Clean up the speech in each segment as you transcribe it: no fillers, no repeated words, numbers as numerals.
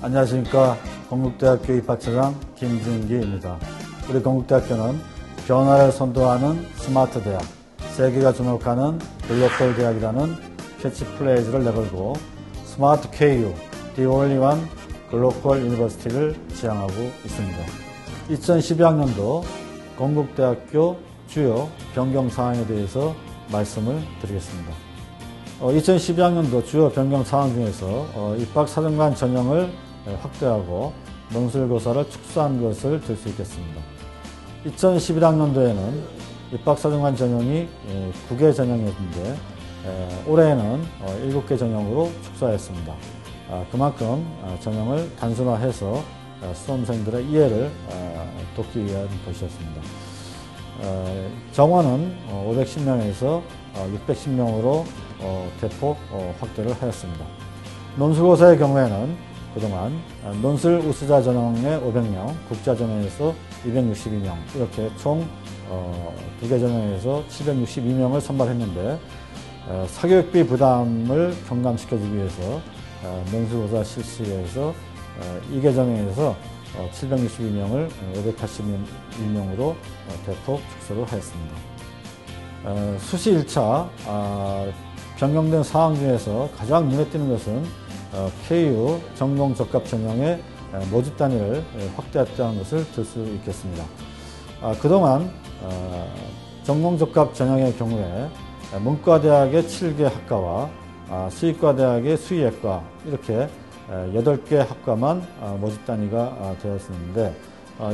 안녕하십니까. 건국대학교 입학처장 김준기입니다. 우리 건국대학교는 변화를 선도하는 스마트 대학, 세계가 주목하는 글로벌 대학이라는 캐치프레이즈를 내걸고 스마트 KU, The Only One 글로벌 유니버시티를 지향하고 있습니다. 2012학년도 건국대학교 주요 변경 사항에 대해서 말씀을 드리겠습니다. 2012학년도 주요 변경 사항 중에서 입학사정관 전형을 확대하고 논술고사를 축소한 것을 들 수 있겠습니다. 2011학년도에는 입학사정관 전형이 9개 전형이었는데 올해에는 7개 전형으로 축소하였습니다. 그만큼 전형을 단순화해서 수험생들의 이해를 돕기 위한 것이었습니다. 정원은 510명에서 610명으로 대폭 확대를 하였습니다. 논술고사의 경우에는 그동안 논술 우수자 전형에 500명, 국자 전형에서 262명 이렇게 총 2개 전형에서 762명을 선발했는데 사교육비 부담을 경감시켜주기 위해서 논술고사 실시에서 2개 전형에서 762명을 581명으로 대폭 축소를 하였습니다. 수시 1차 변경된 사항 중에서 가장 눈에 띄는 것은 KU 전공적합 전형의 모집 단위를 확대했다는 것을 들 수 있겠습니다. 그동안 전공적합 전형의 경우에 문과대학의 7개 학과와 수의과대학의 수의학과 이렇게 8개 학과만 모집 단위가 되었었는데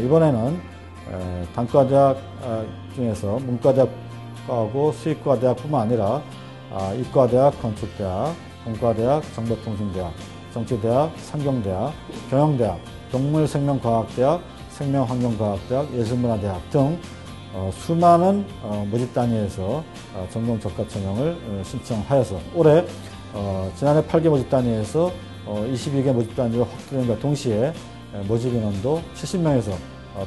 이번에는 단과대학 중에서 문과대학하고 수의과대학뿐만 아니라 이과대학, 건축대학, 공과대학, 정보통신대학, 정치대학, 상경대학, 경영대학, 동물생명과학대학, 생명환경과학대학, 예술문화대학 등 수많은 모집 단위에서 전공적합 전형을 신청하여서 올해 지난해 8개 모집 단위에서 22개 모집 단위로 확대된과 동시에 모집 인원도 70명에서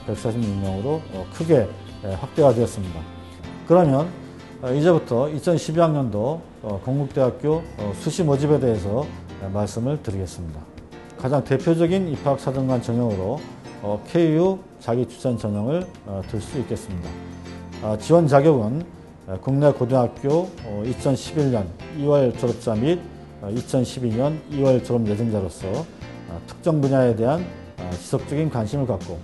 146명으로 크게 확대가 되었습니다. 그러면 이제부터 2012학년도 건국대학교 수시 모집에 대해서 말씀을 드리겠습니다. 가장 대표적인 입학사정관 전형으로 KU 자기추천 전형을 들 수 있겠습니다. 지원 자격은 국내 고등학교 2011년 2월 졸업자 및 2012년 2월 졸업 예정자로서 특정 분야에 대한 지속적인 관심을 갖고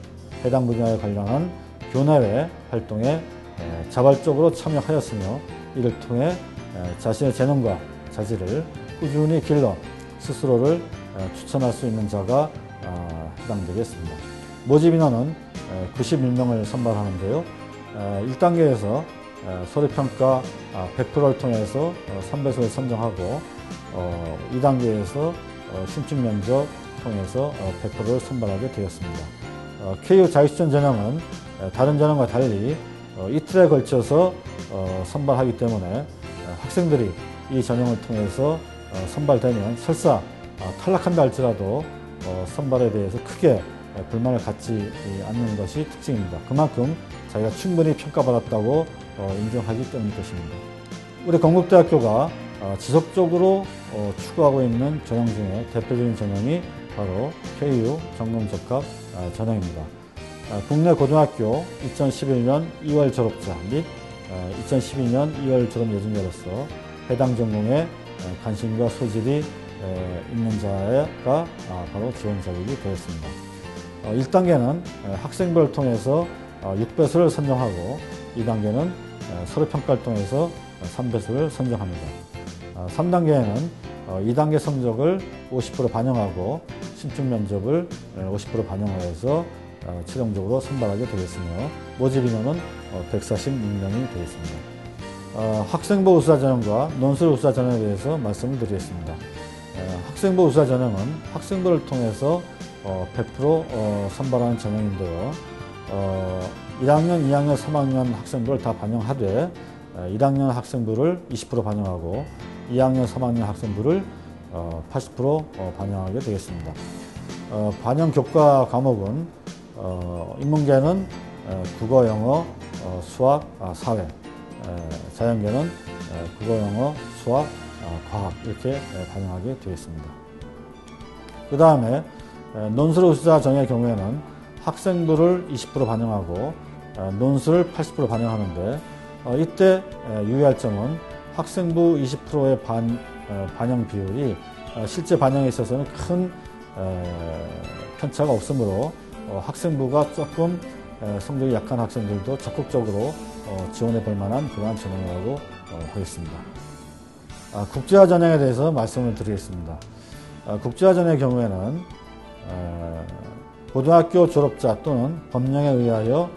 해당 분야에 관련한 교내외 활동에 자발적으로 참여하였으며 이를 통해 자신의 재능과 자질을 꾸준히 길러 스스로를 추천할 수 있는 자가 해당되겠습니다. 모집 인원은 91명을 선발하는데요. 1단계에서 서류평가 100%를 통해서 3배수를 선정하고 2단계에서 심층면접 통해서 100%를 선발하게 되었습니다. KU 자기추천 전형은 다른 전형과 달리 이틀에 걸쳐서 선발하기 때문에 학생들이 이 전형을 통해서 선발되면 설사 탈락한다 할지라도 선발에 대해서 크게 불만을 갖지 않는 것이 특징입니다. 그만큼 자기가 충분히 평가받았다고 인정하기 때문일 것입니다. 우리 건국대학교가 지속적으로 추구하고 있는 전형 중에 대표적인 전형이 바로 KU 전공적합 전형입니다. 국내 고등학교 2011년 2월 졸업자 및 2012년 2월 졸업 예정자로서 해당 전공에 관심과 소질이 있는 자가 바로 지원 자격이 되었습니다. 1단계는 학생부를 통해서 6배수를 선정하고 2단계는 서류평가를 통해서 3배수를 선정합니다. 3단계에는 2단계 성적을 50% 반영하고 심층면접을 50% 반영하여서 최종적으로 선발하게 되겠으며 모집 인원은 146명이 되겠습니다. 학생부 우수자 전형과 논술 우수자 전형에 대해서 말씀을 드리겠습니다. 학생부 우수자 전형은 학생부를 통해서 100% 선발하는 전형인데요. 1학년, 2학년, 3학년 학생부를 다 반영하되 1학년 학생부를 20% 반영하고 2학년, 3학년 학생부를 80% 반영하게 되겠습니다. 반영 교과 과목은 인문계는 국어, 영어, 수학, 사회, 자연계는 국어, 영어, 수학, 과학 이렇게 반영하게 되어 있습니다. 그 다음에 논술 우수자 전형의 경우에는 학생부를 20% 반영하고 논술을 80% 반영하는데 이때 유의할 점은 학생부 20%의 반영 비율이 실제 반영에 있어서는 큰 편차가 없으므로 학생부가 조금 성적이 약한 학생들도 적극적으로 지원해 볼 만한 그러한 전형이라고 하겠습니다. 국제화 전형에 대해서 말씀을 드리겠습니다. 국제화 전형의 경우에는 고등학교 졸업자 또는 법령에 의하여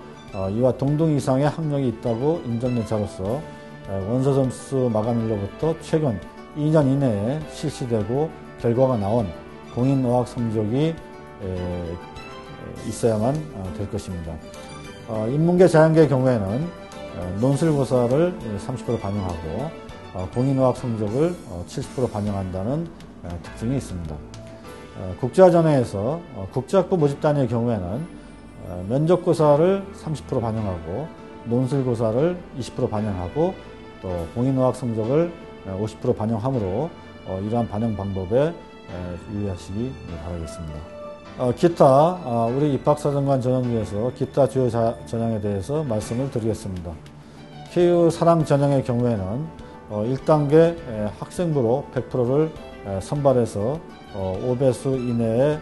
이와 동등 이상의 학력이 있다고 인정된 자로서 원서 점수 마감일로부터 최근 2년 이내에 실시되고 결과가 나온 공인어학 성적이 있어야만 될 것입니다. 인문계 자연계의 경우에는 논술고사를 30% 반영하고 공인어학 성적을 70% 반영한다는 특징이 있습니다. 국제화 전형에서 국제학부 모집 단위의 경우에는 면접고사를 30% 반영하고 논술고사를 20% 반영하고 또 공인어학 성적을 50% 반영하므로 이러한 반영 방법에 유의하시기 바라겠습니다. 기타 우리 입학사정관 전형 중에서 기타 주요 전형에 대해서 말씀을 드리겠습니다. KU 사랑 전형의 경우에는 1단계 학생부로 100%를 선발해서 5배수 이내의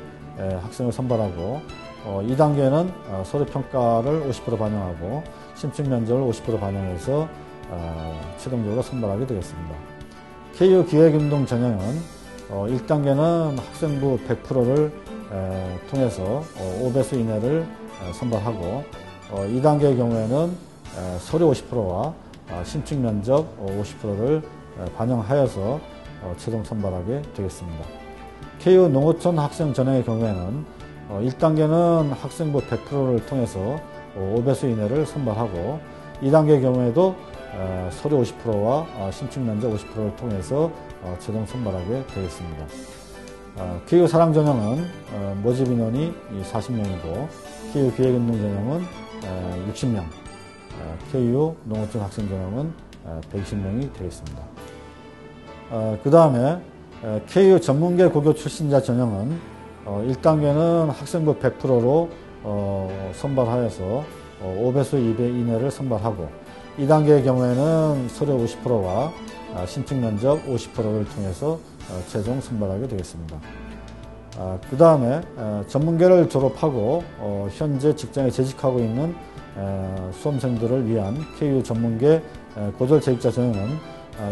학생을 선발하고 2단계는 서류평가를 50% 반영하고 심층면접을 50% 반영해서 최종적으로 선발하게 되겠습니다. KU 기획운동 전형은 1단계는 학생부 100%를 통해서 5배수 이내를 선발하고 2단계의 경우에는 서류 50%와 심층면접 50%를 반영하여서 최종 선발하게 되겠습니다. KU 농어촌 학생 전형의 경우에는 1단계는 학생부 100%를 통해서 5배수 이내를 선발하고 2단계의 경우에도 서류 50%와 심층면접 50%를 통해서 최종 선발하게 되겠습니다. KU 사랑 전형은 모집 인원이 40명이고 KU 기획운동 전형은 60명, KU 농어촌 학생 전형은 120명이 되겠습니다. 그 다음에 KU 전문계 고교 출신자 전형은 1단계는 학생부 100%로 선발하여서 5배수 2배 이내를 선발하고 2단계의 경우에는 서류 50%와 심층면접 50%를 통해서 최종 선발하게 되겠습니다. 그 다음에 전문계를 졸업하고 현재 직장에 재직하고 있는 수험생들을 위한 KU 전문계 고졸 재직자 전형은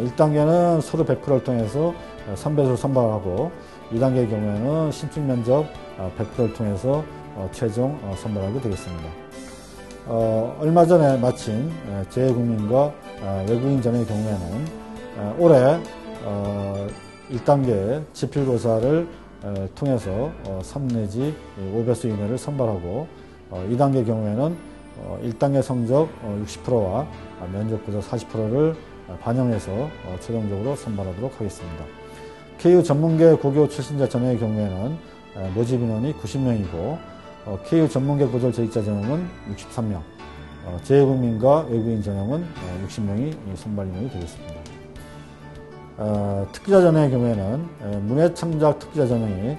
1단계는 서류 100%를 통해서 3배수를 선발하고 2단계의 경우에는 심층면접 100%를 통해서 최종 선발하게 되겠습니다. 얼마 전에 마친 재외국민과 외국인 전형의 경우에는 올해 1단계 지필고사를 통해서 3 내지 5배수 이내를 선발하고 2단계 경우에는 1단계 성적 60%와 면접고사 40%를 반영해서 최종적으로 선발하도록 하겠습니다. KU 전문계 고교 출신자 전형의 경우에는 모집 인원이 90명이고 KU 전문계 고졸 재직자 전형은 63명, 재외국민과 외국인 전형은 60명이 선발 인원이 되겠습니다. 특기자 전형의 경우에는 문해창작 특기자 전형이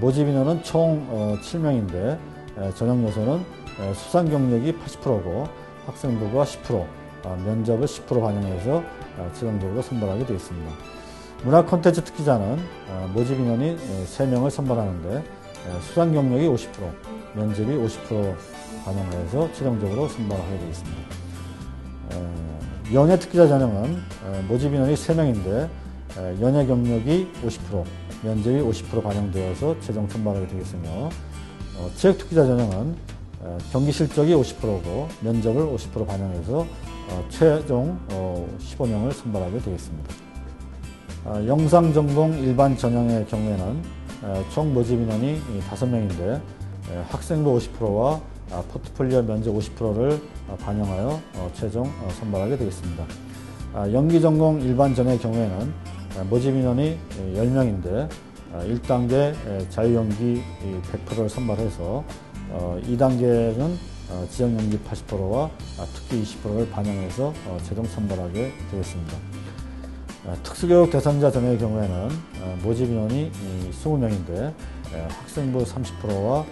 모집 인원은 총 7명인데 전형 요소는 수상 경력이 80%고 학생부가 10%, 면접을 10% 반영해서 최종적으로 선발하게 되겠습니다. 문화 콘텐츠 특기자는 모집 인원이 3명을 선발하는데 수상 경력이 50%, 면접이 50% 반영해서 최종적으로 선발하게 되겠습니다. 연예 특기자 전형은 모집 인원이 3명인데 연예 경력이 50%, 면접이 50% 반영되어서 최종 선발하게 되겠으며 체육 특기자 전형은 경기 실적이 50%고 면접을 50% 반영해서 최종 15명을 선발하게 되겠습니다. 영상 전공 일반 전형의 경우에는 총 모집 인원이 5명인데 학생부 50%와 포트폴리오 면접 50%를 반영하여 최종 선발하게 되겠습니다. 연기 전공 일반 전형의 경우에는 모집 인원이 10명인데 1단계 자유연기 100%를 선발해서 2단계는 지역연기 80%와 특기 20%를 반영해서 최종 선발하게 되겠습니다. 특수교육 대상자 전형의 경우에는 모집 인원이 20명인데 학생부 30%와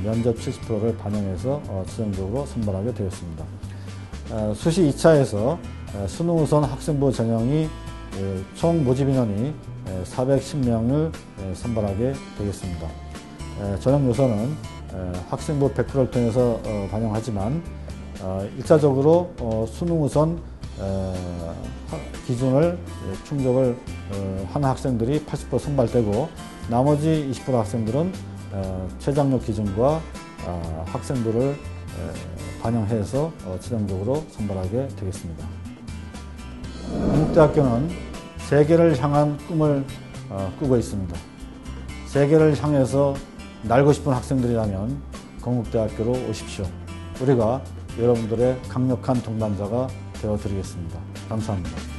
면접 70%를 반영해서 최종적으로 선발하게 되었습니다. 수시 2차에서 수능 우선 학생부 전형이 총 모집 인원이 410명을 선발하게 되겠습니다. 전형 요소는 학생부 100%를 통해서 반영하지만 1차적으로 수능 우선 기준을 충족을 한 학생들이 80% 선발되고 나머지 20% 학생들은 최장력 기준과 학생부를 반영해서 최종적으로 선발하게 되겠습니다. 건국대학교는 세계를 향한 꿈을 꾸고 있습니다. 세계를 향해서 날고 싶은 학생들이라면 건국대학교로 오십시오. 우리가 여러분들의 강력한 동반자가 되어드리겠습니다. 감사합니다.